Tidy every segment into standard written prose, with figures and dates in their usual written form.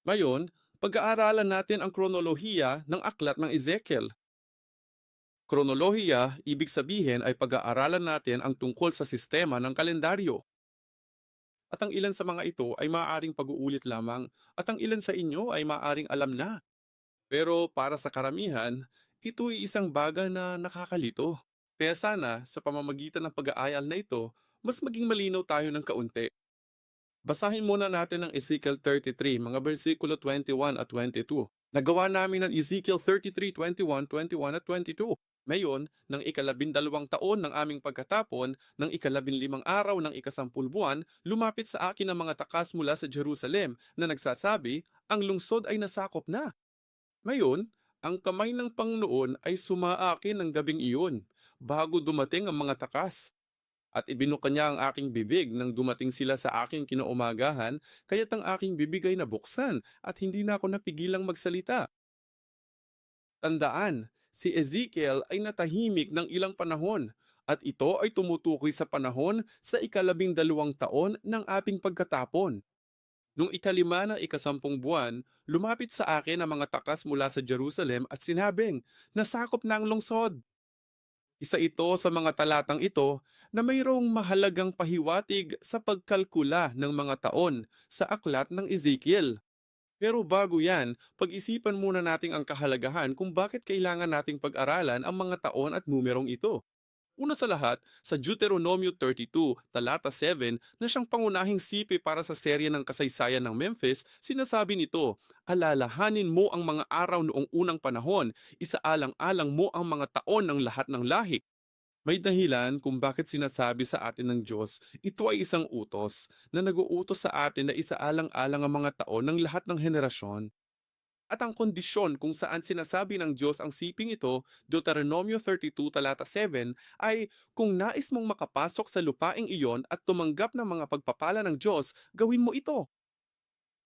Ngayon, pag-aaralan natin ang kronolohiya ng aklat ng Ezekiel. Kronolohiya, ibig sabihin ay pag-aaralan natin ang tungkol sa sistema ng kalendaryo. At ang ilan sa mga ito ay maaaring pag-uulit lamang at ang ilan sa inyo ay maaaring alam na. Pero para sa karamihan, ito ay isang bagay na nakakalito. Kaya sana, sa pamamagitan ng pag-aayal na ito, mas maging malinaw tayo ng kaunti. Basahin muna natin ang Ezekiel 33, mga versikulo 21 at 22. Nagawa namin ng Ezekiel 33, 21, 21 at 22. Ngayon, ng ikalabindalawang taon ng aming pagkatapon, ng ikalabinlimang araw ng ikasampul buwan, lumapit sa akin ang mga takas mula sa Jerusalem na nagsasabi, ang lungsod ay nasakop na. Ngayon, ang kamay ng Panginoon ay sumaakin ng gabing iyon, bago dumating ang mga takas. At ibinuka niya ang aking bibig nang dumating sila sa aking kinaumagahan, kaya't ang aking bibig ay nabuksan at hindi na ako napigilang magsalita. Tandaan, si Ezekiel ay natahimik ng ilang panahon, at ito ay tumutukoy sa panahon sa ikalabing-dalawang taon ng ating pagkatapon. Nung ikalima ng ikasampung buwan, lumapit sa akin ang mga takas mula sa Jerusalem at sinabing, nasakop na ang lungsod. Isa ito sa mga talatang ito na mayroong mahalagang pahiwatig sa pagkalkula ng mga taon sa aklat ng Ezekiel. Pero bago yan, pag-isipan muna natin ang kahalagahan kung bakit kailangan nating pag-aralan ang mga taon at numerong ito. Una sa lahat, sa Deuteronomio 32, talata 7, na siyang pangunahing sipi para sa serye ng kasaysayan ng Memphis, sinasabi nito, alalahanin mo ang mga araw noong unang panahon, isaalang-alang mo ang mga taon ng lahat ng lahi. May dahilan kung bakit sinasabi sa atin ng Diyos, ito ay isang utos na nag-uutos sa atin na isaalang-alang ang mga taon ng lahat ng henerasyon. At ang kondisyon kung saan sinasabi ng Diyos ang siping ito, Deuteronomio 32 talata 7, ay kung nais mong makapasok sa lupaing iyon at tumanggap ng mga pagpapala ng Diyos, gawin mo ito.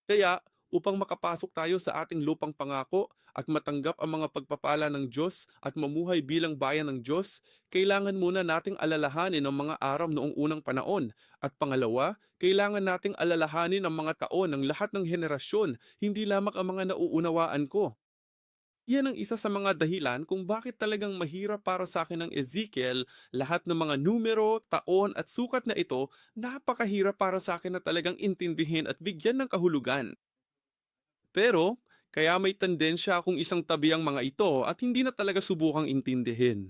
Kaya, upang makapasok tayo sa ating lupang pangako at matanggap ang mga pagpapala ng Diyos at mamuhay bilang bayan ng Diyos, kailangan muna nating alalahanin ang mga araw noong unang panahon. At pangalawa, kailangan nating alalahanin ang mga taon ng lahat ng henerasyon, hindi lamang ang mga nauunawaan ko. Yan ang isa sa mga dahilan kung bakit talagang mahirap para sa akin ng Ezekiel, lahat ng mga numero, taon at sukat na ito, napakahirap para sa akin na talagang intindihin at bigyan ng kahulugan. Pero, kaya may tendensya akong isang tabi ang mga ito at hindi na talaga subukang intindihin.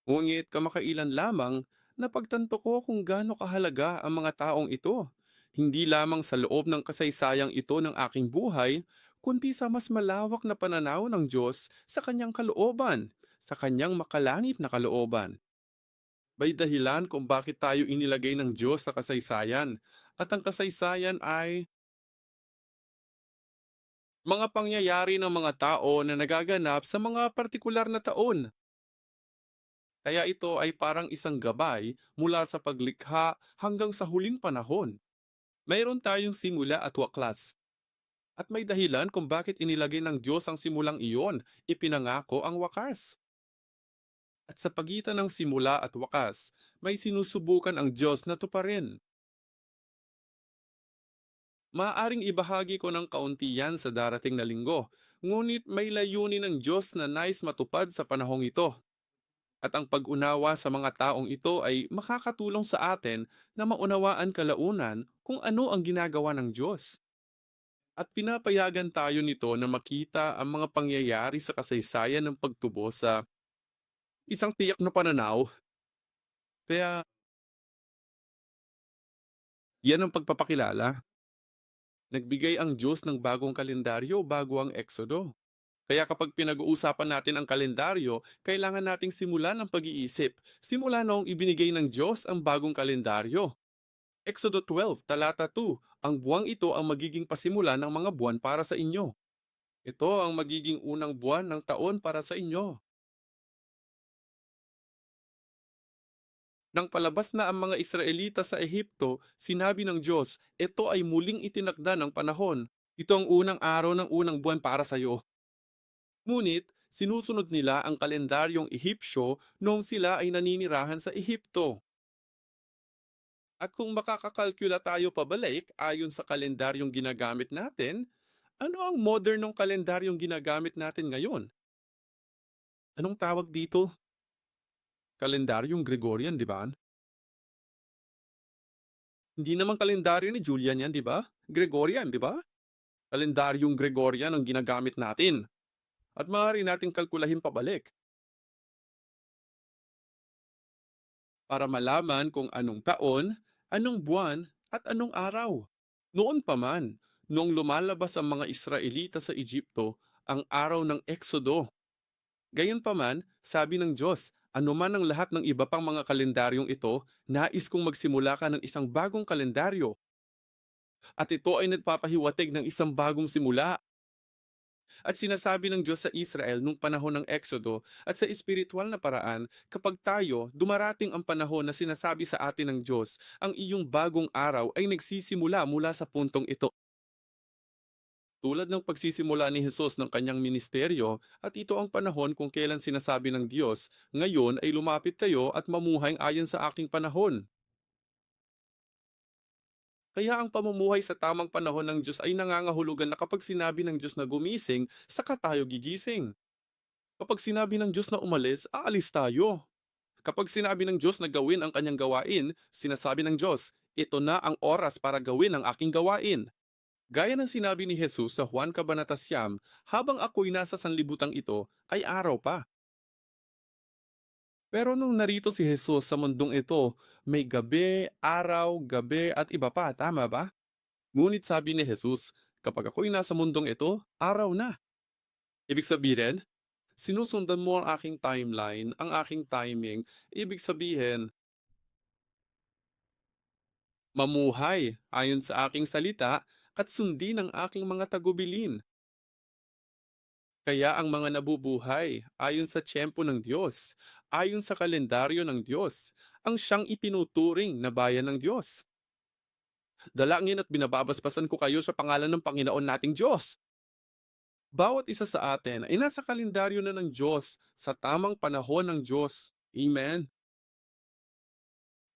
Ngunit kamakailan lamang, napagtanto ko kung gaano kahalaga ang mga taong ito. Hindi lamang sa loob ng kasaysayang ito ng aking buhay, kundi sa mas malawak na pananaw ng Diyos sa kanyang kalooban, sa kanyang makalangit na kalooban. May dahilan kung bakit tayo inilagay ng Diyos sa kasaysayan, at ang kasaysayan ay mga pangyayari ng mga tao na nagaganap sa mga partikular na taon. Kaya ito ay parang isang gabay mula sa paglikha hanggang sa huling panahon. Mayroon tayong simula at waklas. At may dahilan kung bakit inilagay ng Diyos ang simulang iyon, ipinangako ang wakas. At sa pagitan ng simula at wakas, may sinusubukan ang Diyos na tuparin. Maaring ibahagi ko ng kaunti yan sa darating na linggo, ngunit may layunin ng Diyos na nais matupad sa panahong ito. At ang pag-unawa sa mga taong ito ay makakatulong sa atin na maunawaan kalaunan kung ano ang ginagawa ng Diyos. At pinapayagan tayo nito na makita ang mga pangyayari sa kasaysayan ng pagtubo sa isang tiyak na pananaw. Kaya yan ang pagpapakilala. Nagbigay ang Diyos ng bagong kalendaryo bago ang Eksodo. Kaya kapag pinag-uusapan natin ang kalendaryo, kailangan nating simulan ang pag-iisip. Simula noong ibinigay ng Diyos ang bagong kalendaryo. Exodo 12, talata 2, ang buwang ito ang magiging pasimula ng mga buwan para sa inyo. Ito ang magiging unang buwan ng taon para sa inyo. Nang palabas na ang mga Israelita sa Ehipto, sinabi ng Diyos, ito ay muling itinakda ng panahon. Ito ang unang araw ng unang buwan para sa iyo. Ngunit, sinusunod nila ang kalendaryong Ehipsyo noong sila ay naninirahan sa Ehipto. At kung makakakalkula tayo pabalik ayon sa kalendaryong ginagamit natin, Ano ang modernong kalendaryong ginagamit natin ngayon? Anong tawag dito? Kalendaryong Gregorian, di ba? Hindi naman kalendaryo ni Julian yan, di ba? Gregorian, di ba? Kalendaryong Gregorian ang ginagamit natin. At maaari nating kalkulahin pabalik para malaman kung anong taon, anong buwan, at anong araw. Noon pa man, noong lumalabas ang mga Israelita sa Egypto, ang araw ng Eksodo. Gayunpaman, sabi ng Diyos, anuman ang lahat ng iba pang mga kalendaryong ito, nais kong magsimula ka ng isang bagong kalendaryo. At ito ay nagpapahiwatig ng isang bagong simula. At sinasabi ng Diyos sa Israel nung panahon ng Exodo at sa espiritual na paraan, kapag tayo, dumarating ang panahon na sinasabi sa atin ng Diyos, ang iyong bagong araw ay nagsisimula mula sa puntong ito. Tulad ng pagsisimula ni Jesus ng kanyang ministeryo, at ito ang panahon kung kailan sinasabi ng Diyos, ngayon ay lumapit kayo at mamuhay ayon sa aking panahon. Kaya ang pamumuhay sa tamang panahon ng Diyos ay nangangahulugan na kapag sinabi ng Diyos na gumising, saka tayo gigising. Kapag sinabi ng Diyos na umalis, aalis tayo. Kapag sinabi ng Diyos na gawin ang kanyang gawain, sinasabi ng Diyos, ito na ang oras para gawin ang aking gawain. Gaya ng sinabi ni Jesus sa Juan Kabanata Siyam, habang ako'y nasa sanlibutan ito, ay araw pa. Pero nung narito si Jesus sa mundong ito, may gabi, araw, gabi at iba pa, tama ba? Ngunit sabi ni Jesus, kapag ako'y nasa mundong ito, araw na. Ibig sabihin, sinusundan mo ang aking timeline, ang aking timing, ibig sabihin, mamuhay ayon sa aking salita at sundin ang aking mga tagubilin. Kaya ang mga nabubuhay ayon sa tiyempo ng Diyos, ayon sa kalendaryo ng Diyos, ang siyang itinuturing na bayan ng Diyos. Dalangin at binababasbasan ko kayo sa pangalan ng Panginoon nating Diyos. Bawat isa sa atin ay nasa kalendaryo na ng Diyos sa tamang panahon ng Diyos. Amen.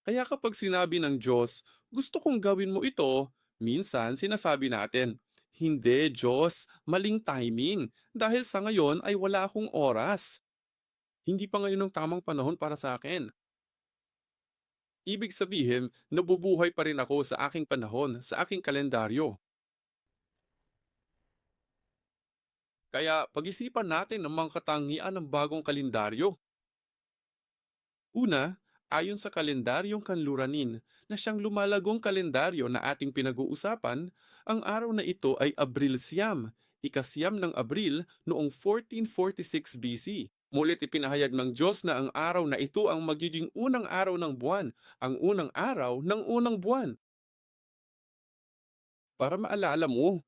Kaya kapag sinabi ng Diyos, gusto kong gawin mo ito, minsan sinasabi natin, hindi Diyos, maling timing, dahil sa ngayon ay wala akong oras. Hindi pa ngayon ang tamang panahon para sa akin. Ibig sabihin, nabubuhay pa rin ako sa aking panahon, sa aking kalendaryo. Kaya pag-isipan natin ang mga katangian ng bagong kalendaryo. Una, ayon sa kalendaryong kanluranin na siyang lumalagong kalendaryo na ating pinag-uusapan, ang araw na ito ay Abril Siyam, ikasyam ng Abril noong 1446 BC. Mulit ipinahayag ng Diyos na ang araw na ito ang magiging unang araw ng buwan, ang unang araw ng unang buwan. Para maalala mo,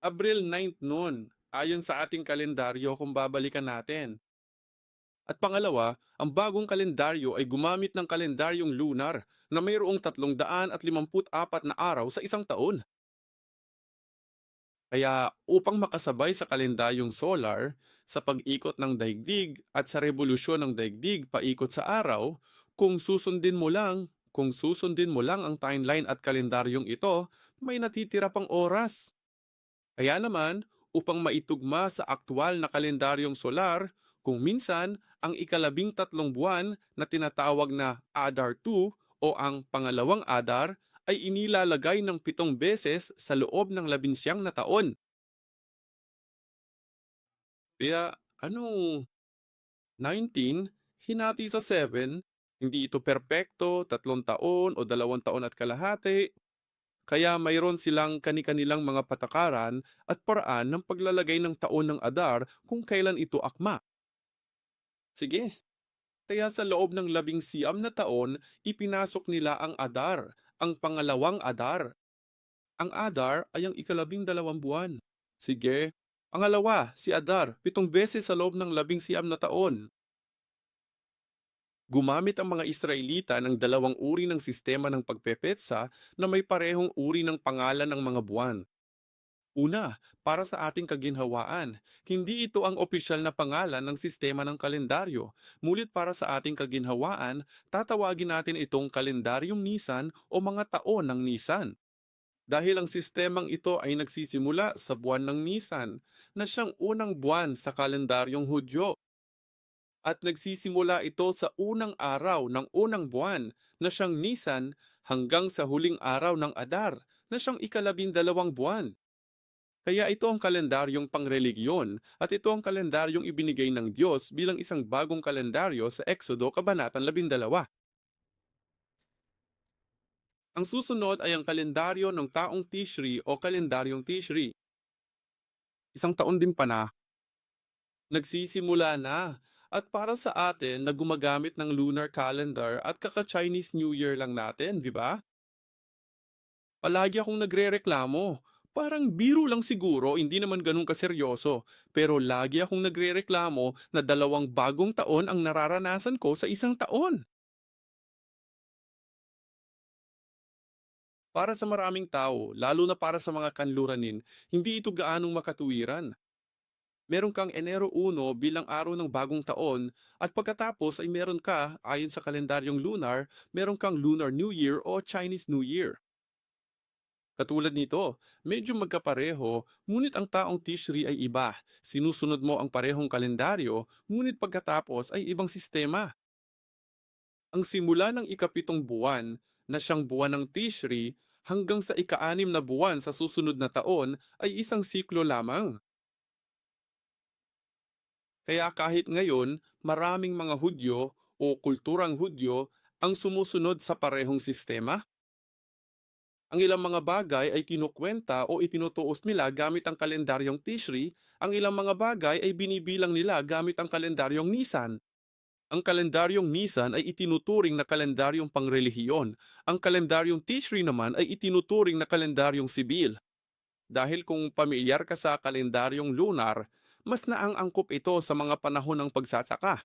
Abril 9 noon, ayon sa ating kalendaryo kung babalikan natin. At pangalawa, ang bagong kalendaryo ay gumamit ng kalendaryong lunar na mayroong 354 na araw sa isang taon. Kaya upang makasabay sa kalendaryong solar, sa pag-ikot ng daigdig at sa revolusyon ng daigdig paikot sa araw, kung susundin mo lang ang timeline at kalendaryong ito, may natitira pang oras. Kaya naman, upang maitugma sa aktwal na kalendaryong solar, kung minsan ang ikalabing-tatlong buwan na tinatawag na Adar 2 o ang pangalawang Adar ay inilalagay ng 7 beses sa loob ng 11 na taon. Kaya anong 19 hinati sa 7, hindi ito perpekto, 3 taon o 2 taon at kalahati. Kaya mayroon silang kani-kanilang mga patakaran at paraan ng paglalagay ng taon ng Adar kung kailan ito akma. Sige, kaya sa loob ng 11 na taon, ipinasok nila ang Adar, ang pangalawang Adar. Ang Adar ay ang ikalabing-dalawang buwan. Sige, pangalawa, si Adar, 7 beses sa loob ng 11 na taon. Gumamit ang mga Israelita ng dalawang uri ng sistema ng pagpepetsa na may parehong uri ng pangalan ng mga buwan. Una, para sa ating kaginhawaan, hindi ito ang opisyal na pangalan ng sistema ng kalendaryo. Mulit para sa ating kaginhawaan, tatawagin natin itong kalendaryong Nisan o mga taon ng Nisan. Dahil ang sistemang ito ay nagsisimula sa buwan ng Nisan, na siyang unang buwan sa kalendaryong Hudyo, at nagsisimula ito sa unang araw ng unang buwan na siyang Nisan hanggang sa huling araw ng Adar na siyang ikalabindalawang buwan. Kaya ito ang kalendaryong pangreligiyon at ito ang kalendaryong ibinigay ng Diyos bilang isang bagong kalendaryo sa Exodo Kabanatang 12. Ang susunod ay ang kalendaryo ng taong Tishri o kalendaryong Tishri. Isang taon din pa na, nagsisimula na. At para sa atin na gumagamit ng lunar calendar at kaka-Chinese New Year lang natin, di ba? Palagi akong nagrereklamo. Parang biro lang siguro, hindi naman ganun kaseryoso. Pero lagi akong nagrereklamo na 2 bagong taon ang nararanasan ko sa isang taon. Para sa maraming tao, lalo na para sa mga kanluranin, hindi ito gaanong makatuwiran. Meron kang Enero 1 bilang araw ng bagong taon at pagkatapos ay meron ka, ayon sa kalendaryong lunar, meron kang Lunar New Year o Chinese New Year. Katulad nito, medyo magkapareho, ngunit ang taong Tishri ay iba. Sinusunod mo ang parehong kalendaryo, ngunit pagkatapos ay ibang sistema. Ang simula ng ikapitong buwan, na siyang buwan ng Tishri, hanggang sa ika-6 na buwan sa susunod na taon ay isang siklo lamang. Kaya kahit ngayon, maraming mga Hudyo o kulturang Hudyo ang sumusunod sa parehong sistema. Ang ilang mga bagay ay kinukwenta o itinutuos nila gamit ang kalendaryong Tishri, ang ilang mga bagay ay binibilang nila gamit ang kalendaryong Nisan. Ang kalendaryong Nisan ay itinuturing na kalendaryong pangrelihiyon. Ang kalendaryong Tishri naman ay itinuturing na kalendaryong sibil. Dahil kung pamilyar ka sa kalendaryong lunar, mas naangangkop ito sa mga panahon ng pagsasaka.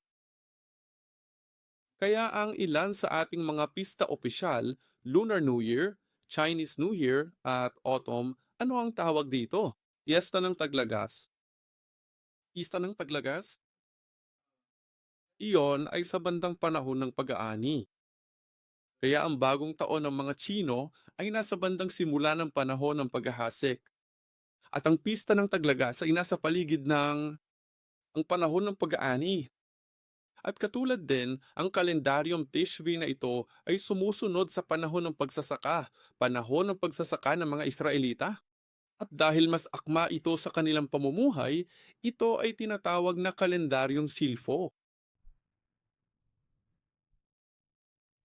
Kaya ang ilan sa ating mga pista opisyal, Lunar New Year, Chinese New Year, at Autumn, ano ang tawag dito? Piyesta ng Taglagas. Pista ng Taglagas? Iyon ay sa bandang panahon ng pag-aani. Kaya ang bagong taon ng mga Tsino ay nasa bandang simula ng panahon ng paghahasik. At ang pista ng Taglagas ay nasa paligid ng ang panahon ng pag-aani. At katulad din, ang kalendaryong Tishri na ito ay sumusunod sa panahon ng pagsasaka, panahon ng pagsasaka ng mga Israelita. At dahil mas akma ito sa kanilang pamumuhay, ito ay tinatawag na kalendaryong Silfo.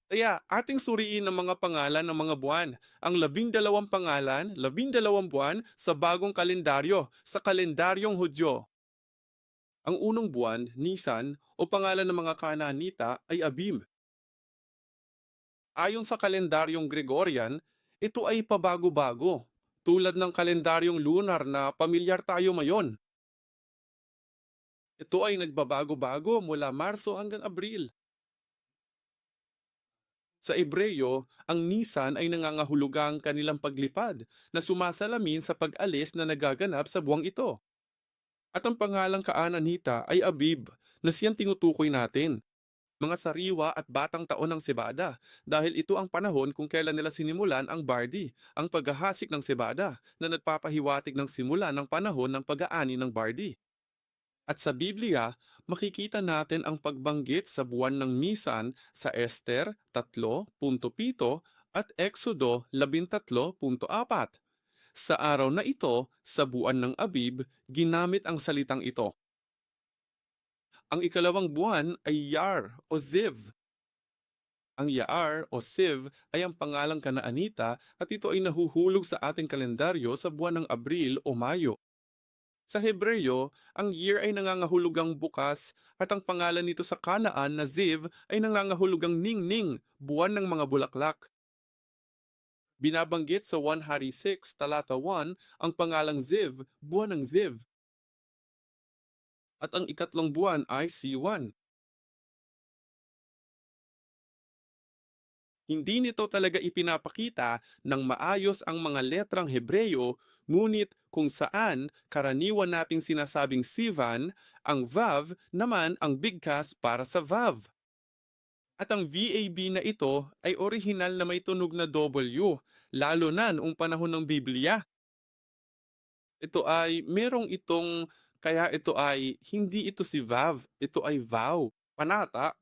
Kaya ating suriin ang mga pangalan ng mga buwan. Ang 12 pangalan, 12 buwan sa bagong kalendaryo, sa kalendaryong Hudyo. Ang unang buwan, Nisan, o pangalan ng mga Kanaanita ay Abim. Ayon sa kalendaryong Gregorian, ito ay pabago-bago, tulad ng kalendaryong lunar na pamilyar tayo ngayon. Ito ay nagbabago-bago mula Marso hanggang Abril. Sa Ebreyo, ang Nisan ay nangangahulugang kanilang paglipad na sumasalamin sa pag-alis na nagaganap sa buwang ito. At ang pangalang Kaananita ay Abib na siyang tinutukoy natin, mga sariwa at batang taon ng Sebada, dahil ito ang panahon kung kailan nila sinimulan ang bardi, ang paghahasik ng Sebada, na nagpapahiwatig ng simula ng panahon ng pag-aani ng bardi. At sa Biblia, makikita natin ang pagbanggit sa buwan ng Nisan sa Esther 3.7 at Exodo 13.4. Sa araw na ito, sa buwan ng Abib, ginamit ang salitang ito. Ang ikalawang buwan ay Yar o Ziv. Ang Yaar o Siv ay ang pangalang Kanaanita at ito ay nahuhulog sa ating kalendaryo sa buwan ng Abril o Mayo. Sa Hebreyo, ang year ay nangangahulugang bukas at ang pangalan nito sa Kanaan na Ziv ay nangangahulugang ningning, buwan ng mga bulaklak. Binabanggit sa 1 Hari 6, talata 1, ang pangalang Ziv, buwan ng Ziv. At ang ikatlong buwan ay Siwan. Hindi nito talaga ipinapakita ng maayos ang mga letrang Hebreyo, ngunit kung saan karaniwan nating sinasabing Sivan, ang Vav naman ang bigkas para sa Vav. At ang VAB na ito ay orihinal na may tunog na W, lalo na noong panahon ng Biblia. Ito ay merong itong, kaya ito ay hindi ito si Vav, ito ay vow, panata.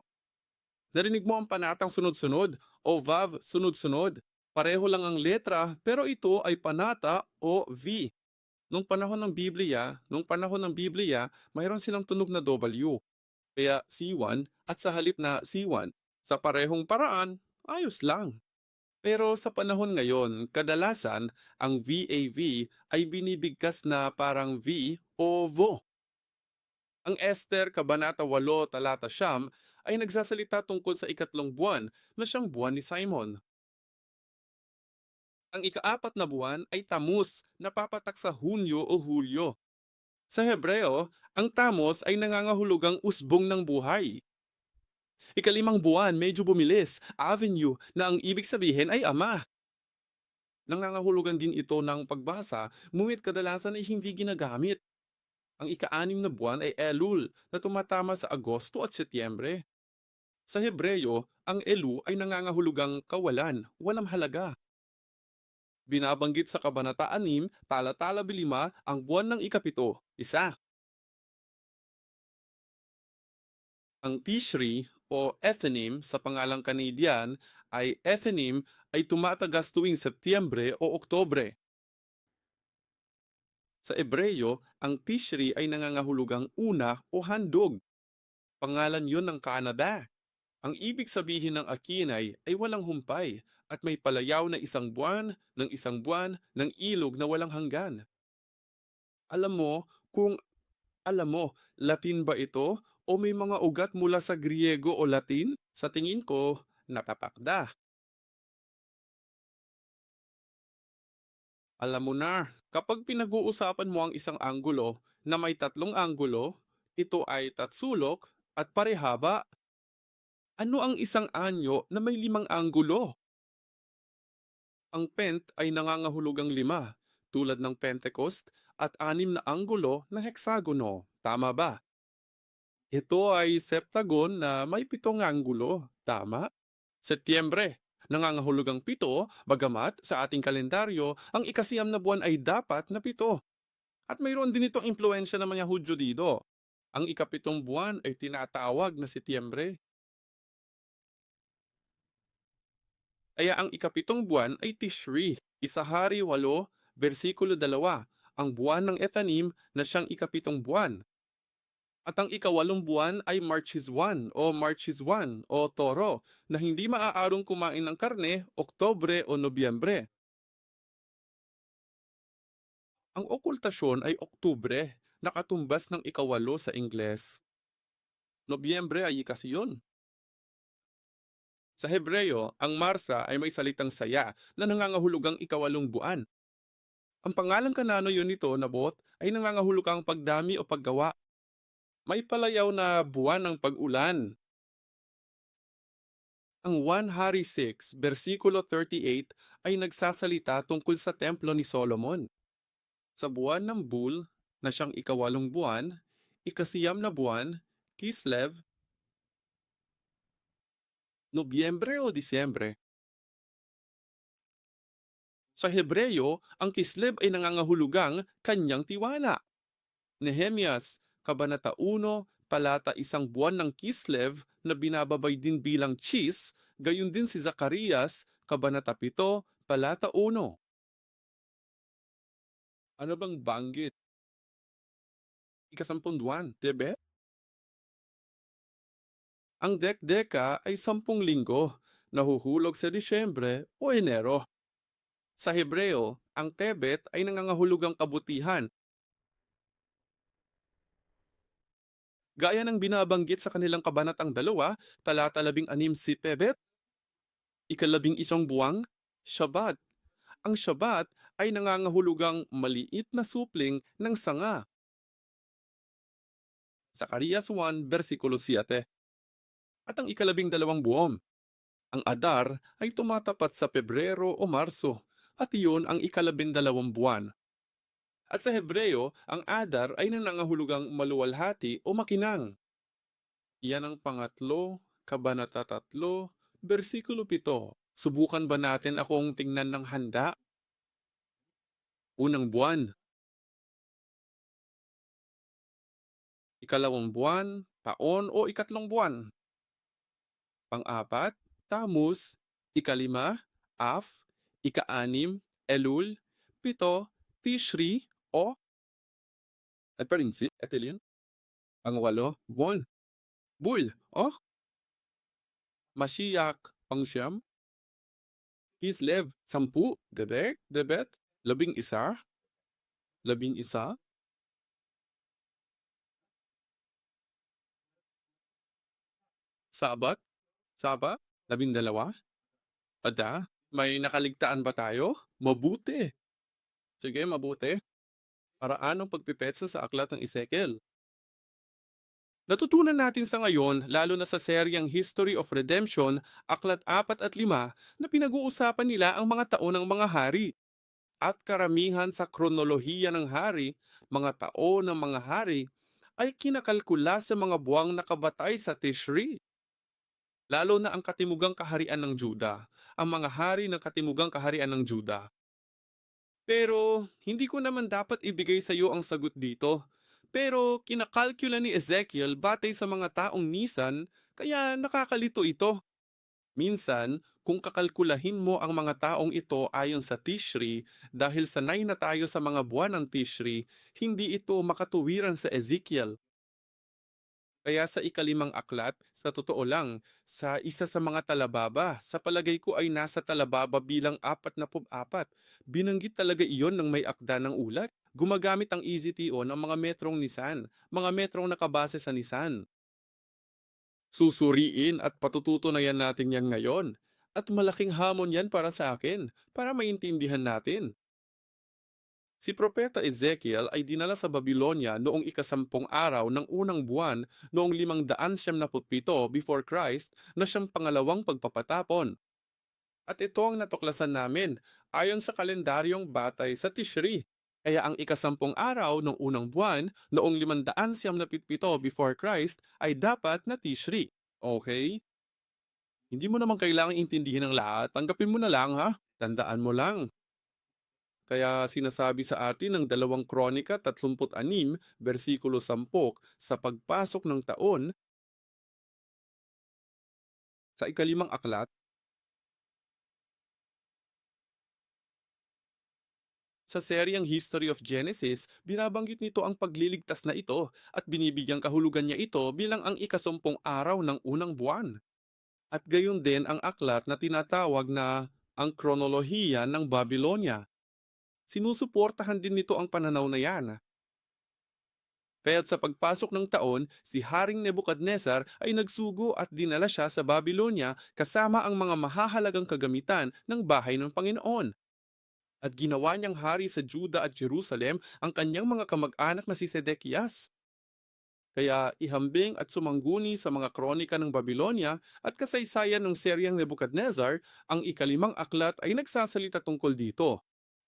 Narinig mo ang panatang sunod-sunod o Vav sunod-sunod. Pareho lang ang letra pero ito ay panata o V. Nung panahon ng Biblia, mayroon silang tunog na W, kaya C1 at sa halip na C1. Sa parehong paraan, ayos lang. Pero sa panahon ngayon, kadalasan ang VAV ay binibigkas na parang V o VO. Ang Esther Kabanata 8 Talata Siyam ay nagsasalita tungkol sa ikatlong buwan na siyang buwan ni Simon. Ang ikaapat na buwan ay Tammuz na papatak sa Hunyo o Hulyo. Sa Hebreo, ang Tammuz ay nangangahulugang usbong ng buhay. Ikalimang buwan medyo bumilis, Avenue, na ang ibig sabihin ay ama. Nangangahulugan din ito ng pagbasa, ngunit kadalasan ay hindi ginagamit. Ang ika-6 na buwan ay Elul na tumatama sa Agosto at Setyembre. Sa Hebreo, ang Elu ay nangangahulugang kawalan, walang halaga. Binabanggit sa Kabanata 6, Talata 5 ang buwan ng ikapito, isa. Ang Tishri o Ethanim sa pangalang Canadian ay Ethanim ay tumatagas tuwing Setyembre o Oktobre. Sa Ebreyo, ang Tishri ay nangangahulugang una o handog. Pangalan yon ng Canada. Ang ibig sabihin ng Akinay ay walang humpay at may palayaw na isang buwan ng ilog na walang hanggan. Alam mo, kung alam mo, Latin ba ito o may mga ugat mula sa Griego o Latin? Sa tingin ko, napapakda. Alam mo na, kapag pinag-uusapan mo ang isang anggulo na may tatlong anggulo, ito ay tatsulok at parehaba. Ano ang isang anyo na may limang anggulo? Ang pent ay nangangahulugang lima, tulad ng Pentecost, at anim na anggulo na heksagono. Tama ba? Ito ay septagon na may pitong anggulo. Tama? Setyembre, nangangahulugang pito, bagamat sa ating kalendaryo, ang ikasiyam na buwan ay dapat na pito. At mayroon din itong impluensya ng mga Hudyo dito. Ang ikapitong buwan ay tinatawag na Setyembre. Kaya ang ikapitong buwan ay Tishri, Isahari 8, versikulo 2, ang buwan ng Etanim na siyang ikapitong buwan. At ang ikawalong buwan ay Marches 1 o Toro na hindi maaarong kumain ng karne, Oktobre o Nobyembre. Ang okultasyon ay Oktubre, nakatumbas ng ikawalo sa Ingles. Nobyembre ay kasi yun. Sa Hebreo, ang Marsa ay may salitang saya na nangangahulugang ikawalong buwan. Ang pangalang kanano yun nito, Nabot, ay nangangahulugang pagdami o paggawa. May palayaw na buwan ng pag-ulan. Ang 1 Hari 6, versikulo 38 ay nagsasalita tungkol sa templo ni Solomon. Sa buwan ng Bul, na siyang ikawalong buwan, ikasiyam na buwan, Kislev, Nobyembre o Disyembre. Sa Hebreo, ang Kislev ay nangangahulugang kanyang tiwala. Nehemias, Kabanata 1, talata 1 ng Kislev na binababay din bilang Chis, gayon din si Zacarias, Kabanata 7, talata 1. Ano bang banggit? Ikasampung buwan, dibe? Ang dekdeka ay 10 linggo, nahuhulog sa Disyembre o Enero. Sa Hebreo, ang Tebet ay nangangahulugang kabutihan, gaya ng binabanggit sa kanilang kabanatang 2, talata 16 si Tebet, ikalabing-isang buwang, Shabbat. Ang Shabbat ay nangangahulugang maliit na supling ng sanga. Zacarias 1, versikulo 7. At ang ikalabing-dalawang buwan, ang Adar ay tumatapat sa Pebrero o Marso, at iyon ang ikalabindalawang buwan. At sa Hebreo, ang Adar ay nangangahulugang maluwalhati o makinang. Iyan ang pangatlo, Kabanata 3, versikulo 7. Subukan ba natin akong tingnan ng handa? Unang buwan, ikalawang buwan, taon o ikatlong buwan. Pang-apat, Tamus, ikalima, Af, ika-6, Elul, pito, Tishri o Eperingsi, Etilin. Pang-walo, Bon, Bul o Mashiyak, pang-siyam, Kislev, 10, Debek, Debet, 11, 11, Sabat, Saba, 12, Ada. May nakaligtaan ba tayo? Mabuti. Sige, mabuti. Paraan ng pagpipetsa sa aklat ng Ezekiel. Natutunan natin sa ngayon, lalo na sa seryang History of Redemption, Aklat 4 at 5, na pinag-uusapan nila ang mga taon ng mga hari. At karamihan sa kronolohiya ng hari, mga taon ng mga hari, ay kinakalkula sa mga buwang nakabatay sa Tishri. Lalo na ang katimugang kaharian ng Juda, ang mga hari ng katimugang kaharian ng Juda. Pero hindi ko naman dapat ibigay sa iyo ang sagot dito. Pero kinakalkula ni Ezekiel batay sa mga taong nisan, kaya nakakalito ito. Minsan, kung kakalkulahin mo ang mga taong ito ayon sa Tishri, dahil sanay na tayo sa mga buwan ng Tishri, hindi ito makatuwiran sa Ezekiel. Kaya sa ikalimang aklat, sa totoo lang, sa isa sa mga talababa, sa palagay ko ay nasa talababa bilang 44. Binanggit talaga iyon ng may akda ng ulat. Gumagamit ang EZTO ng mga metrong Nisan, mga metrong nakabase sa Nisan. Susuriin at patututunayan natin yan ngayon. At malaking hamon yan para sa akin, para maintindihan natin. Si Propeta Ezekiel ay dinala sa Babylonia noong ikasampung araw ng unang buwan noong 577 before Christ na siyang pangalawang pagpapatapon. At ito ang natuklasan namin ayon sa kalendaryong batay sa Tishri. Kaya ang ikasampung araw ng unang buwan noong 577 before Christ ay dapat na Tishri. Okay? Hindi mo naman kailangang intindihin ang lahat. Tanggapin mo na lang ha. Tandaan mo lang. Kaya sinasabi sa atin ng 2 Kronika 36, versikulo 10, sa pagpasok ng taon, sa ikalimang aklat, sa seryang History of Genesis, binabanggit nito ang pagliligtas na ito at binibigyang kahulugan niya ito bilang ang ikasumpong araw ng unang buwan. At gayon din ang aklat na tinatawag na ang kronolohiya ng Babylonia. Sinusuportahan din nito ang pananaw na yan. Kaya't sa pagpasok ng taon, si Haring Nebukadnezar ay nagsugo at dinala siya sa Babylonia kasama ang mga mahahalagang kagamitan ng bahay ng Panginoon. At ginawa niyang hari sa Juda at Jerusalem ang kanyang mga kamag-anak na si Sedekias. Kaya ihambing at sumangguni sa mga kronika ng Babylonia at kasaysayan ng seryang Nebukadnezar, ang ikalimang aklat ay nagsasalita tungkol dito.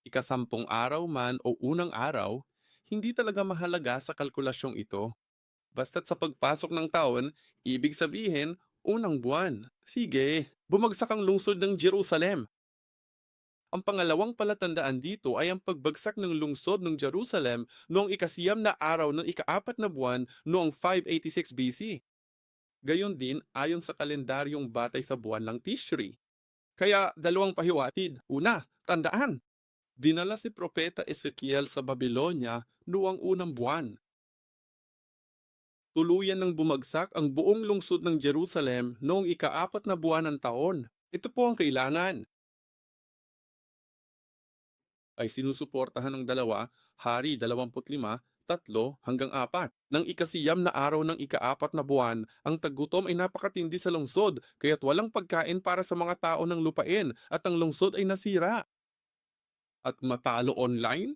Ikasampung araw man o unang araw, hindi talaga mahalaga sa kalkulasyong ito. Basta't sa pagpasok ng taon, ibig sabihin, unang buwan. Sige, bumagsak ang lungsod ng Jerusalem. Ang pangalawang palatandaan dito ay ang pagbagsak ng lungsod ng Jerusalem noong ikasiyam na araw ng ikaapat na buwan noong 586 BC. Gayon din ayon sa kalendaryong batay sa buwan ng Tishri. Kaya dalawang pahiwatig. Una, tandaan, dinala si Propeta Ezekiel sa Babylonia noong unang buwan. Tuluyan ng bumagsak ang buong lungsod ng Jerusalem noong ikaapat na buwan ng taon. Ito po ang kailangan. Ay sinusuportahan ng dalawa, Hari 25, 3 hanggang 4. Nang ikasiyam na araw ng ikaapat na buwan, ang tagutom ay napakatindi sa lungsod, kaya't walang pagkain para sa mga tao ng lupain at ang lungsod ay nasira. At matalo online?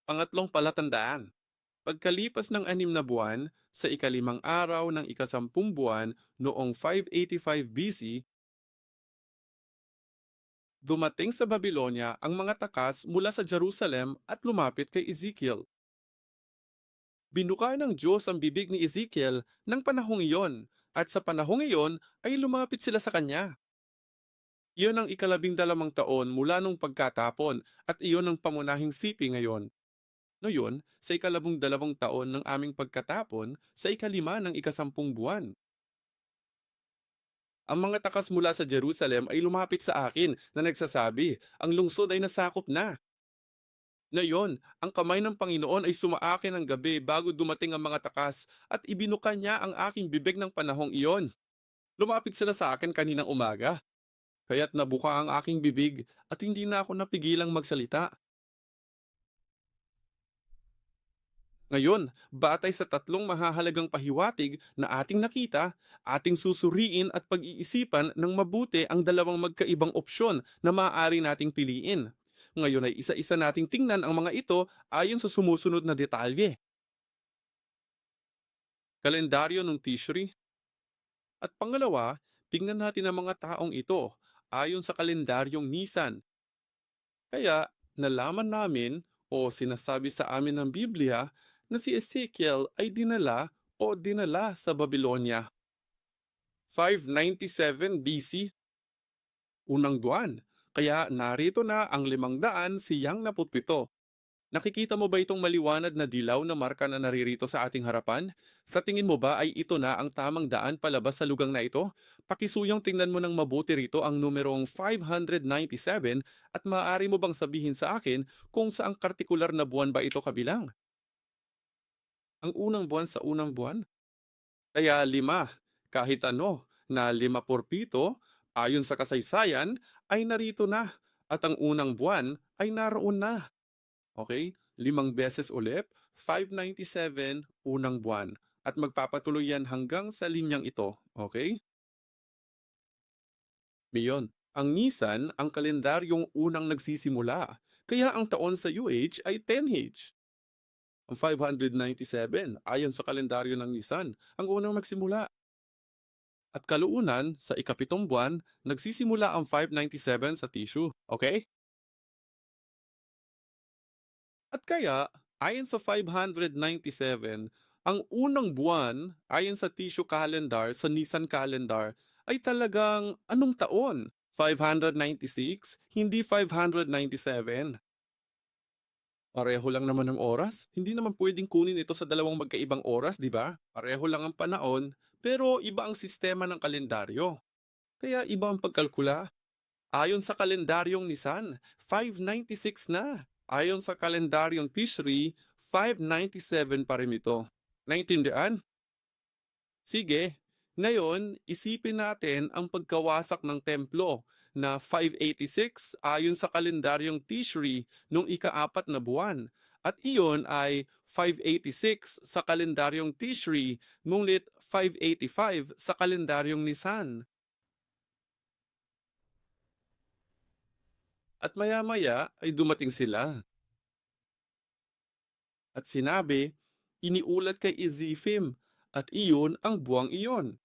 Pangatlong palatandaan. Pagkalipas ng 6 na buwan, sa ikalimang araw ng ikasampung buwan noong 585 BC, dumating sa Babylonia ang mga takas mula sa Jerusalem at lumapit kay Ezekiel. Binuka ng Diyos ang bibig ni Ezekiel ng panahong iyon At sa panahong iyon ay lumapit sila sa kanya. Iyon ang ikalabing-dalawang taon mula nung pagkatapon at iyon ang pamunahing sipi ngayon. Ngayon, sa ikalabing-dalawang taon ng aming pagkatapon, sa ikalima ng ikasampung buwan. Ang mga takas mula sa Jerusalem ay lumapit sa akin na nagsasabi, ang lungsod ay nasakop na. Ngayon, ang kamay ng Panginoon ay sumaakin ng gabi bago dumating ang mga takas at ibinuka niya ang aking bibig ng panahong iyon. Lumapit sila sa akin kaninang umaga, kaya't nabuka ang aking bibig at hindi na ako napigilang magsalita. Ngayon, batay sa tatlong mahahalagang pahiwatig na ating nakita, ating susuriin at pag-iisipan ng mabuti ang dalawang magkaibang opsyon na maaari nating piliin. Ngayon ay isa-isa nating tingnan ang mga ito ayon sa sumusunod na detalye. Kalendaryo ng Tishri at pangalawa, tingnan natin ang mga taong ito ayon sa kalendaryong Nisan. Kaya nalaman namin o sinasabi sa amin ng Biblia na si Ezekiel ay dinala sa Babylonia. 597 BC, unang buwan. Kaya narito na ang 597. Nakikita mo ba itong maliwanag na dilaw na marka na naririto sa ating harapan? Sa tingin mo ba ay ito na ang tamang daan palabas sa lugang na ito? Pakisuyang tingnan mo ng mabuti rito ang numerong 597 at maaari mo bang sabihin sa akin kung saang partikular na buwan ba ito kabilang? Ang unang buwan sa unang buwan? Kaya 5, kahit ano, na 5 por 7, ayon sa kasaysayan, ay narito na at ang unang buwan ay naroon na. Okay? 5 beses ulit, 597 unang buwan. At magpapatuloy yan hanggang sa linyang ito. Okay? Miyon. Ang Nisan ang kalendaryong unang nagsisimula. Kaya ang taon sa UH ay 10H. Ang 597 ayon sa kalendaryo ng Nisan ang unang nagsimula. At kalaunan sa ikapitong buwan, nagsisimula ang 597 sa tissue. Okay? At kaya, ayon sa 597, ang unang buwan ayon sa tissue calendar sa Nisan calendar ay talagang anong taon? 596, hindi 597. Pareho lang naman ng oras. Hindi naman pwedeng kunin ito sa dalawang magkaibang oras, di ba? Pareho lang ang panahon, pero iba ang sistema ng kalendaryo. Kaya iba ang pagkalkula. Ayon sa kalendaryong Nisan, 596 na. Ayon sa kalendaryong Tishri, 597 pa rin ito. Naintindihan? Sige, ngayon isipin natin ang pagkawasak ng templo na 586 ayon sa kalendaryong Tishri nung ika-4 na buwan. At iyon ay 586 sa kalendaryong Tishri ngunit 585 sa kalendaryong Nisan. At maya-maya ay dumating sila at sinabi, iniulat kay Ezifim at iyon ang buwang iyon.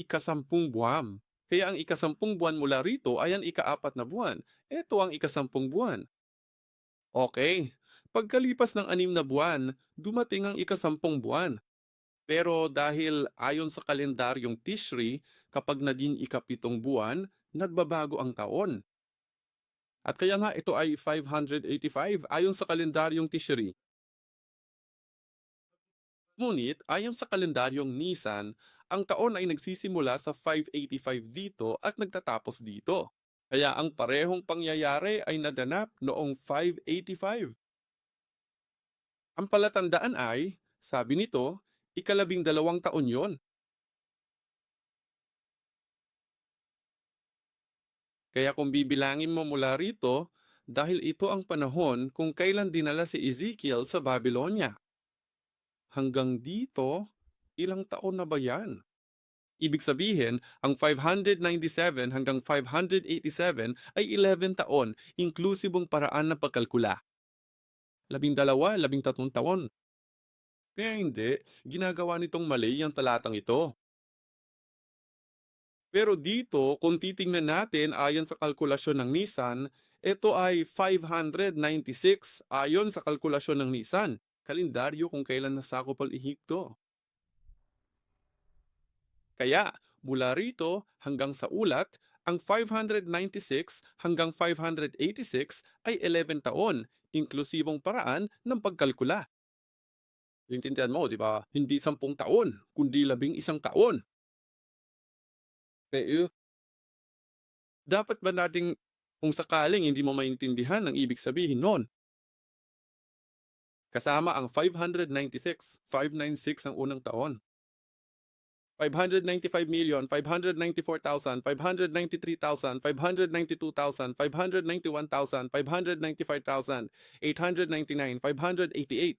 Ikasampung buwan. Kaya ang ikasampung buwan mula rito ay ang ika-4 na buwan. Ito ang ikasampung buwan. Okay. Pagkalipas ng 6 na buwan, dumating ang ikasampung buwan. Pero dahil ayon sa kalendaryong Tishri, kapag naging ikapitong buwan, nagbabago ang taon. At kaya nga ito ay 585 ayon sa kalendaryong Tishri. Ngunit ayon sa kalendaryong Nisan, ang taon ay nagsisimula sa 585 dito at nagtatapos dito. Kaya ang parehong pangyayari ay naganap noong 585. Ang palatandaan ay, sabi nito, ikalabing-dalawang taon yon. Kaya kung bibilangin mo mula rito, dahil ito ang panahon kung kailan dinala si Ezekiel sa Babylonia. Hanggang dito, ilang taon na ba yan? Ibig sabihin, ang 597 hanggang 587 ay 11 taon, inklusibong paraan ng pagkalkula. 12, 13 taon. Kaya hindi, ginagawa nitong mali ang talatang ito. Pero dito, kung titingnan natin ayon sa kalkulasyon ng Nisan, ito ay 596 ayon sa kalkulasyon ng Nisan. kalendaryo kung kailan nasakop ang Ehipto. Kaya, mula rito hanggang sa ulat, ang 596 hanggang 586 ay 11 taon, inklusibong paraan ng pagkalkula. Naintindihan mo, di ba? Hindi 10 taon, kundi 11 taon. Eh, dapat ba nating kung sakaling hindi mo maintindihan ang ibig sabihin nun? Kasama ang 596, 596 ang unang taon. 595,594,000, 593,000, 592,000, 591,000, 595,000, 899, 588,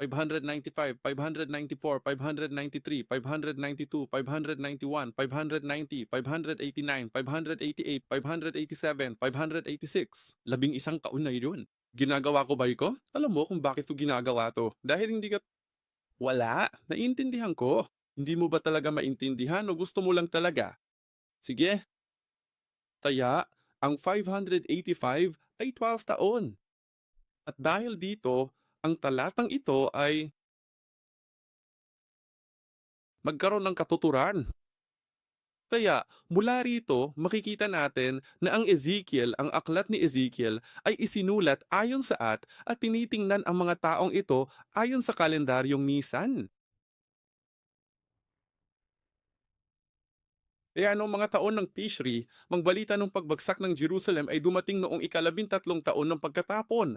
595, 594, 593, 592, 591, 590, 589, 588, 587, 586. 11 taon na yun. Ginagawa ko ba ko? Alam mo kung bakit ko ginagawa to? Dahil hindi ka wala, naiintindihan ko. Hindi mo ba talaga maintindihan o gusto mo lang talaga? Sige, kaya ang 585 ay 12 taon. At dahil dito, ang talatang ito ay magkaroon ng katuturan. Kaya mula rito makikita natin na ang aklat ni Ezekiel ay isinulat ayon sa at tinitingnan ang mga taong ito ayon sa kalendaryong Nisan. Kaya noong mga taon ng Tishri, magbalita ng pagbagsak ng Jerusalem ay dumating noong ika-13 taon ng pagkatapon.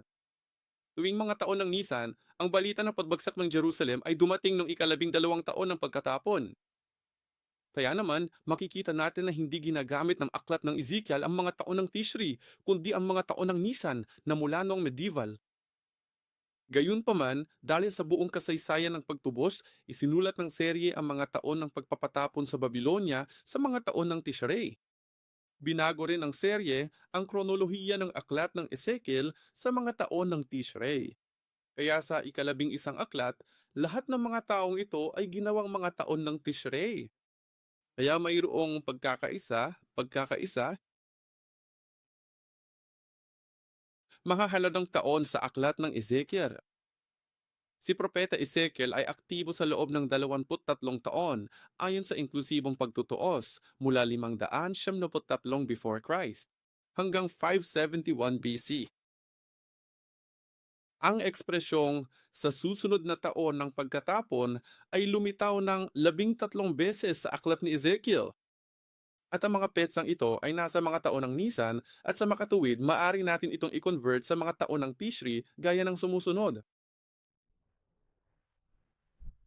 Tuwing mga taon ng Nisan, ang balita ng pagbagsak ng Jerusalem ay dumating noong ika-12 taon ng pagkatapon. Kaya naman, makikita natin na hindi ginagamit ng aklat ng Ezekiel ang mga taon ng Tishri, kundi ang mga taon ng Nisan na mula noong medieval. Gayunpaman, dahil sa buong kasaysayan ng pagtubos, isinulat ng serye ang mga taon ng pagpapatapon sa Babylonia sa mga taon ng Tishrei. Binago rin ng serye ang kronolohiya ng aklat ng Ezekiel sa mga taon ng Tishrei. Kaya sa ika-11 aklat, lahat ng mga taong ito ay ginawang mga taon ng Tishrei. Kaya mayroong pagkakaisa, mahahaladang taon sa aklat ng Ezekiel. Si Propeta Ezekiel ay aktibo sa loob ng 23 taon ayon sa inklusibong pagtutuos mula 573 before Christ hanggang 571 BC. Ang ekspresyong sa susunod na taon ng pagkatapon ay lumitaw ng 13 beses sa aklat ni Ezekiel. At ang mga petsang ito ay nasa mga taon ng Nisan at sa makatuwid maaari natin itong i-convert sa mga taon ng Tishri gaya ng sumusunod.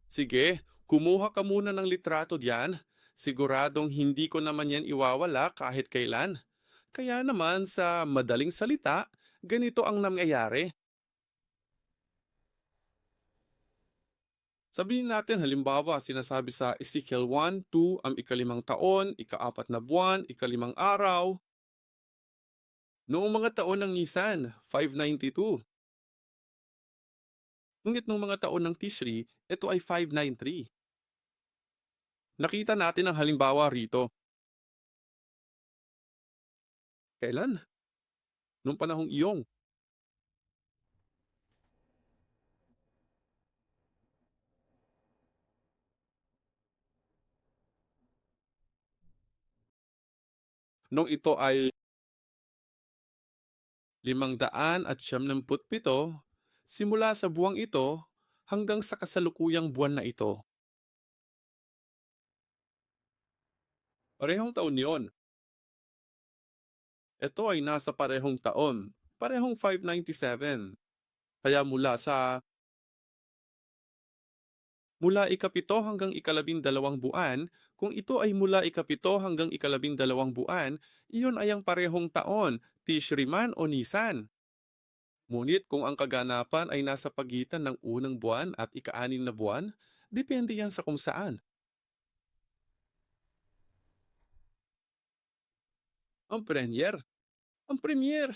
Sige, kumuha ka muna ng litrato diyan. Siguradong hindi ko naman yan iwawala kahit kailan. Kaya naman sa madaling salita, ganito ang nangyayari. Sabihin natin halimbawa sinasabi sa Ezekiel 1:2 ang ika-5 taon, ika-4 na buwan, ika-5 araw. Noong mga taon ng Nisan, 592. Ngunit noong mga taon ng Tishri, ito ay 593. Nakita natin ang halimbawa rito. Kailan? Noong panahong iyong. Nung ito ay 577, simula sa buwang ito hanggang sa kasalukuyang buwan na ito. Parehong taon yon. Ito ay nasa parehong taon, parehong 597. Kaya mula ikapito hanggang ika-12 buwan, kung ito ay mula ikapito hanggang ika-12 buwan, iyon ay ang parehong taon, Tishri man o Nisan. Ngunit kung ang kaganapan ay nasa pagitan ng unang buwan at ika-6 na buwan, depende yan sa kung saan. Ang premier, ang premier.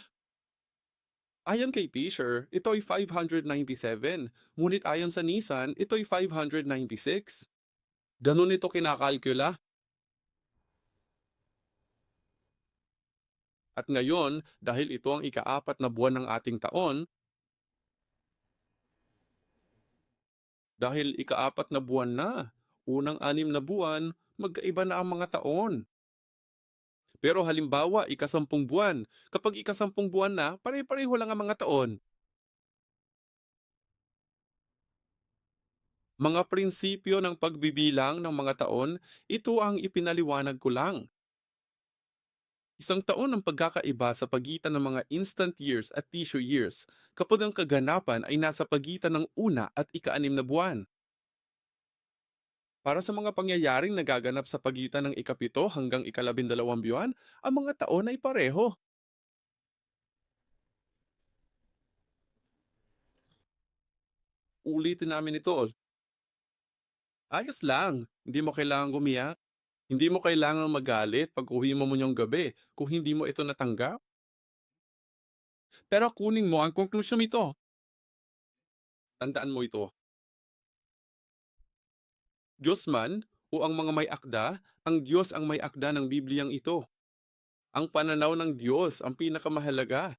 Ayon kay Fisher, ito ay 597, ngunit ayon sa Nisan, ito ay 596. Ganun ito kinakalkula. At ngayon, dahil ito ang ika-4 na buwan ng ating taon, Dahil ikaapat na buwan na, unang 6 na buwan, magkaiba na ang mga taon. Pero halimbawa, ikasampung buwan, kapag ikasampung buwan na, pare-pareho lang ang mga taon. Mga prinsipyo ng pagbibilang ng mga taon, ito ang ipinaliwanag ko lang. Isang taon ang pagkakaiba sa pagitan ng mga instant years at tissue years kapag ang kaganapan ay nasa pagitan ng una at ika-6 na buwan. Para sa mga pangyayaring nagaganap sa pagitan ng ikapito hanggang ika-12 buwan, ang mga taon ay pareho. Ulitin namin ito. Ayos lang, hindi mo kailangang gumiyak. Hindi mo kailangang magalit pag uwi mo yung gabi kung hindi mo ito natanggap. Pero kunin mo ang konklusyon ito. Tandaan mo ito. Diyos man o ang mga may akda, ang Diyos ang may akda ng Bibliyang ito. Ang pananaw ng Diyos ang pinakamahalaga.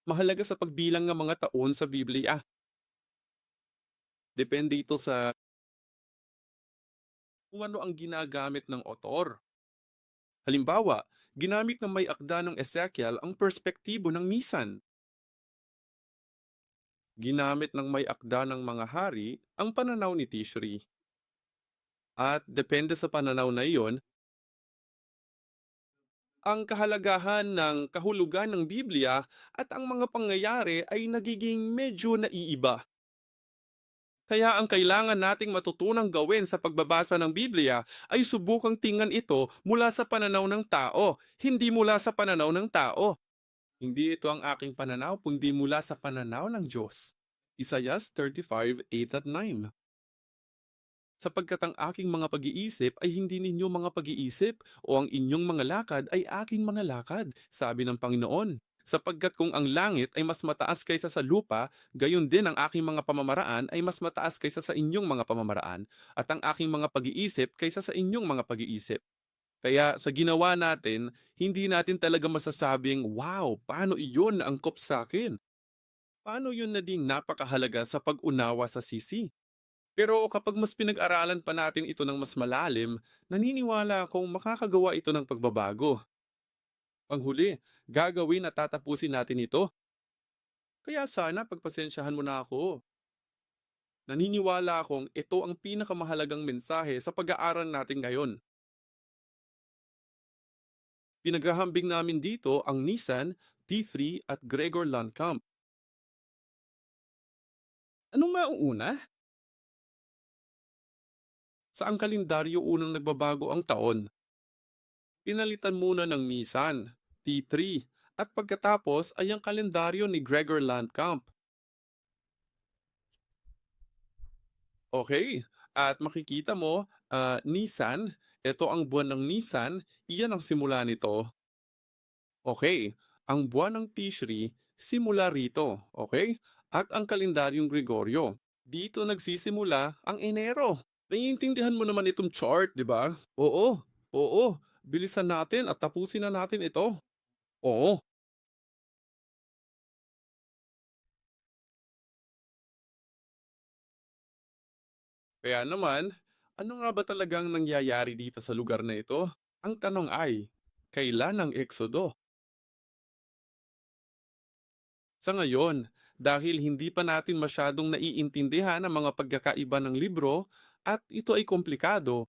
Mahalaga sa pagbilang ng mga taon sa Biblia. Depende ito sa kung ano ang ginagamit ng otor. Halimbawa, ginamit ng may akda ng Ezekiel ang perspektibo ng misan. Ginamit ng may akda ng mga hari ang pananaw ni Tishri. At depende sa pananaw na iyon, ang kahalagahan ng kahulugan ng Biblia at ang mga pangyayari ay nagiging medyo naiiba. Kaya ang kailangan nating matutunang gawin sa pagbabasa ng Biblia ay subukang tingnan ito mula sa pananaw ng tao, hindi mula sa pananaw ng tao. Hindi ito ang aking pananaw, kundi mula sa pananaw ng Diyos. Isaiah 35:8 at 9. Sapagkat ang aking mga pag-iisip ay hindi ninyo mga pag-iisip o ang inyong mga lakad ay aking mga lakad, sabi ng Panginoon. Sapagkat kung ang langit ay mas mataas kaysa sa lupa, gayon din ang aking mga pamamaraan ay mas mataas kaysa sa inyong mga pamamaraan, at ang aking mga pag-iisip kaysa sa inyong mga pag-iisip. Kaya sa ginawa natin, hindi natin talaga masasabing, wow, paano iyon naangkop sa akin? Paano yun naging napakahalaga sa pag-unawa sa sisi? Pero kapag mas pinag-aralan pa natin ito ng mas malalim, naniniwala akong makakagawa ito ng pagbabago. Panghuli, gagawin at tatapusin natin ito. Kaya sana pagpasensyahan mo na ako. Naniniwala akong ito ang pinakamahalagang mensahe sa pag-aaral natin ngayon. Pinaghahambing namin dito ang Nissan, T3 at Gregor Landkamp. Anong mauuna? Sa ang kalendaryo unang nagbabago ang taon? Pinalitan muna ng Nissan, T3, at pagkatapos ay ang kalendaryo ni Gregor Landkamp. Okay, at makikita mo, Nisan, ito ang buwan ng Nisan, iyan ang simula nito. Okay, ang buwan ng Tishri, simula rito, okay? At ang kalendaryong Gregorio, dito nagsisimula ang Enero. Naiintindihan mo naman itong chart, di ba? Oo, oo, bilisan natin at tapusin na natin ito. Oo, kaya naman, ano nga ba talagang nangyayari dito sa lugar na ito? Ang tanong ay, kailan ang Eksodo? Sa ngayon, dahil hindi pa natin masyadong naiintindihan ang mga pagkakaiba ng libro at ito ay komplikado,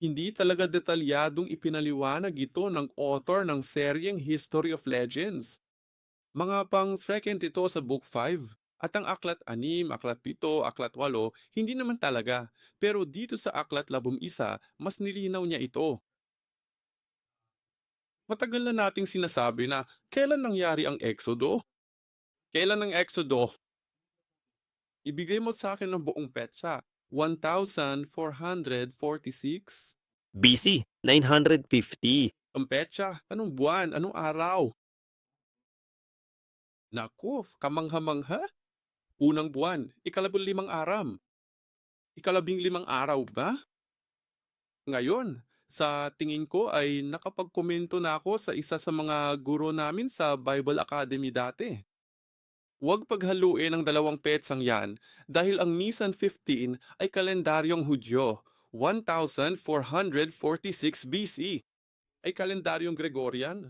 hindi talaga detalyadong ipinaliwanag ito ng author ng seryeng History of Legends. Mga pang second ito sa Book 5. At ang Aklat 6, Aklat 7, Aklat 8, hindi naman talaga. Pero dito sa Aklat 11, mas nilinaw niya ito. Matagal na nating sinasabi na kailan nangyari ang Exodo? Kailan ang Exodo? Ibigay mo sa akin ang buong petsa. 1446? BC 950. Ang petsa? Anong buwan? Anong araw? Naku, kamangha-mangha. Unang buwan, ika-15 aram. Ika-15 araw ba? Ngayon, sa tingin ko ay nakapagkomento na ako sa isa sa mga guro namin sa Bible Academy dati. Huwag paghaluin ang dalawang petsang yan dahil ang Nisan 15 ay kalendaryong Hudyo, 1446 BC, ay kalendaryong Gregorian.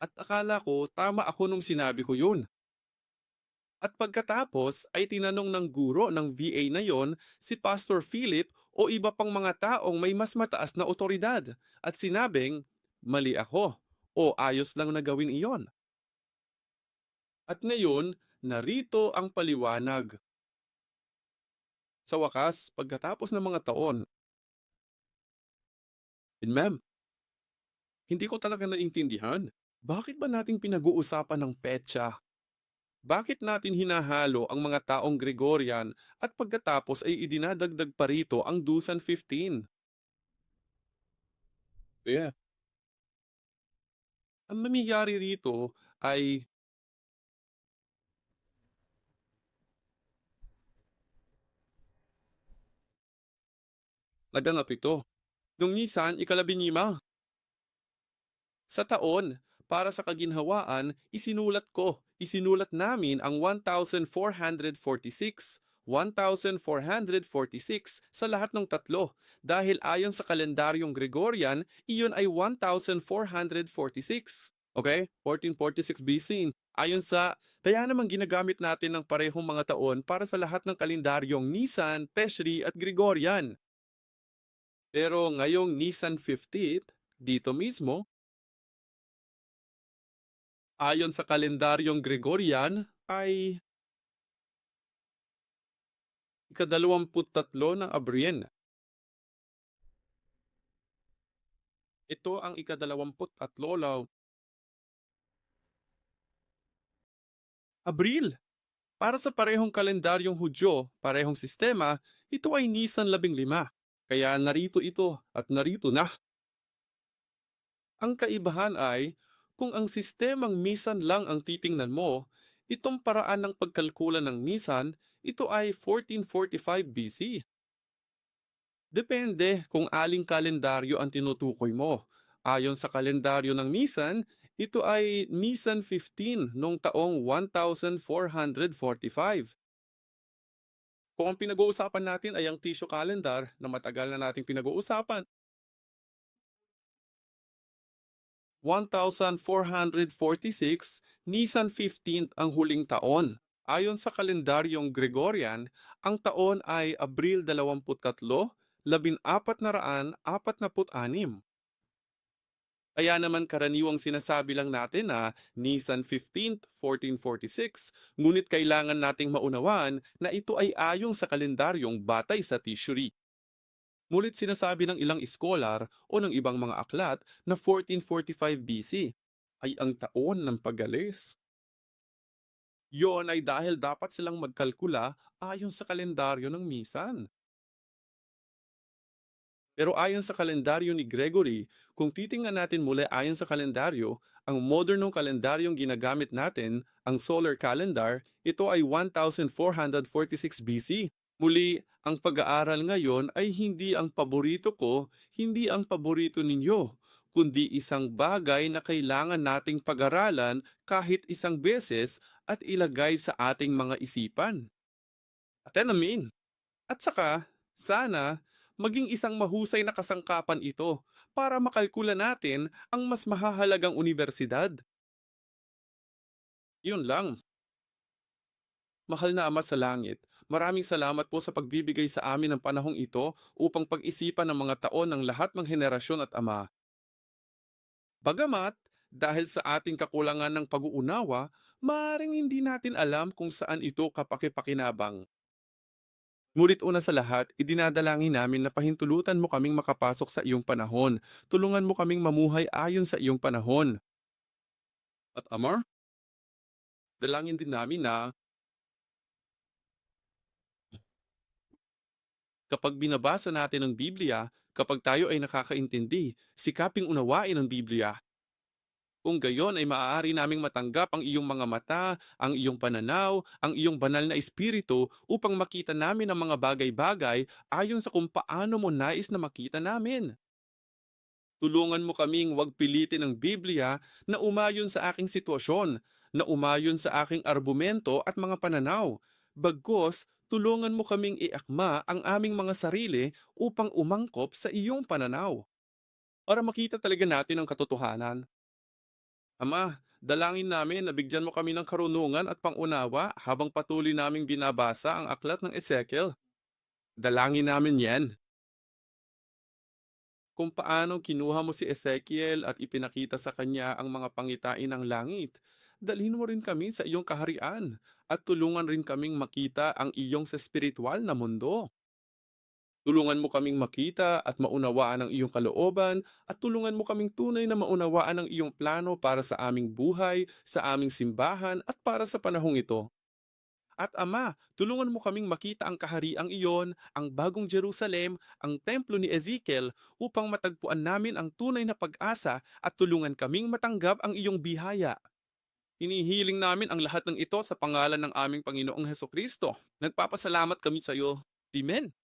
At akala ko tama ako nung sinabi ko yun. At pagkatapos ay tinanong ng guro ng VA na yon si Pastor Philip o iba pang mga taong may mas mataas na otoridad at sinabing, mali ako o ayos lang na gawin iyon. At ngayon, narito ang paliwanag. Sa wakas, pagkatapos ng mga taon, ma'am, hindi ko talaga naintindihan. Bakit ba nating pinag-uusapan ng petsa? Bakit natin hinahalo ang mga taong Gregorian at pagkatapos ay idinadagdag pa rito ang Dusan 15? Yeah. Ang mangyayari rito ay laganap ito. Nung Nisan, ikalabinima. Sa taon, para sa kaginhawaan, isinulat namin ang 1446 sa lahat ng tatlo dahil ayon sa kalendaryong Gregorian, iyon ay 1446. Okay? 1446 BC. Kaya naman ginagamit natin ng parehong mga taon para sa lahat ng kalendaryong Nisan, Teshri at Gregorian. Pero ngayong Nisan 15th, dito mismo, ayon sa kalendaryong Gregorian, ay ikadalawamput-tatlo ng Abril. Ito ang ikadalawamput-tatlo Abril. Para sa parehong kalendaryong Hudyo, parehong sistema, ito ay Nisan 15. Kaya narito ito at narito na. Ang kaibahan ay, kung ang sistemang Nisan lang ang titingnan mo, itong paraan ng pagkalkula ng Nisan, ito ay 1445 BC. Depende kung aling kalendaryo ang tinutukoy mo. Ayon sa kalendaryo ng Nisan, ito ay Nisan 15 noong taong 1445. Kung ang pinag-uusapan natin ay ang tissue calendar na matagal na nating pinag-uusapan, 1446, Nisan 15 ang huling taon. Ayon sa kalendaryong Gregorian, ang taon ay Abril 23, 1446. Kaya naman karaniwang sinasabi lang natin na Nisan 15th, 1446, ngunit kailangan nating maunawaan na ito ay ayon sa kalendaryong batay sa Tishri. Ngunit sinasabi ng ilang iskolar o ng ibang mga aklat na 1445 BC ay ang taon ng pagalis. Yon ay dahil dapat silang magkalkula ayon sa kalendaryo ng Misan. Pero ayon sa kalendaryo ni Gregory, kung titingnan natin muli ayon sa kalendaryo, ang modernong kalendaryong ginagamit natin, ang solar calendar, ito ay 1446 BC. Muli, ang pag-aaral ngayon ay hindi ang paborito ko, hindi ang paborito ninyo, kundi isang bagay na kailangan nating pag-aralan kahit isang beses at ilagay sa ating mga isipan. At amin. At saka, sana, maging isang mahusay na kasangkapan ito para makalkula natin ang mas mahahalagang unibersidad. Yun lang. Mahal na Ama sa Langit, maraming salamat po sa pagbibigay sa amin ng panahong ito upang pag-isipan ng mga taon ng lahat ng henerasyon at ama. Bagamat, dahil sa ating kakulangan ng pag-uunawa, maaaring hindi natin alam kung saan ito kapakipakinabang. Ngunit una sa lahat, idinadalangin namin na pahintulutan mo kaming makapasok sa iyong panahon. Tulungan mo kaming mamuhay ayon sa iyong panahon. At Amar, dalangin din namin na kapag binabasa natin ang Biblia, kapag tayo ay nakakaintindi, sikaping unawain ang Biblia. Kung gayon ay maaari naming matanggap ang iyong mga mata, ang iyong pananaw, ang iyong banal na espiritu upang makita namin ang mga bagay-bagay ayon sa kung paano mo nais na makita namin. Tulungan mo kaming wag pilitin ng Biblia na umayon sa aking sitwasyon, na umayon sa aking argumento at mga pananaw. Bagkus, tulungan mo kaming iakma ang aming mga sarili upang umangkop sa iyong pananaw. Para makita talaga natin ang katotohanan. Ama, dalangin namin na bigyan mo kami ng karunungan at pangunawa habang patuloy naming binabasa ang aklat ng Ezekiel. Dalangin namin yan. Kung paano kinuha mo si Ezekiel at ipinakita sa kanya ang mga pangitain ng langit, dalhin mo rin kami sa iyong kaharian at tulungan rin kaming makita ang iyong sa spiritual na mundo. Tulungan mo kaming makita at maunawaan ang iyong kalooban at tulungan mo kaming tunay na maunawaan ang iyong plano para sa aming buhay, sa aming simbahan at para sa panahong ito. At Ama, tulungan mo kaming makita ang kahariang iyon, ang bagong Jerusalem, ang templo ni Ezekiel upang matagpuan namin ang tunay na pag-asa at tulungan kaming matanggap ang iyong bihaya. Hinihiling namin ang lahat ng ito sa pangalan ng aming Panginoong Heso Kristo. Nagpapasalamat kami sa iyo. Amen.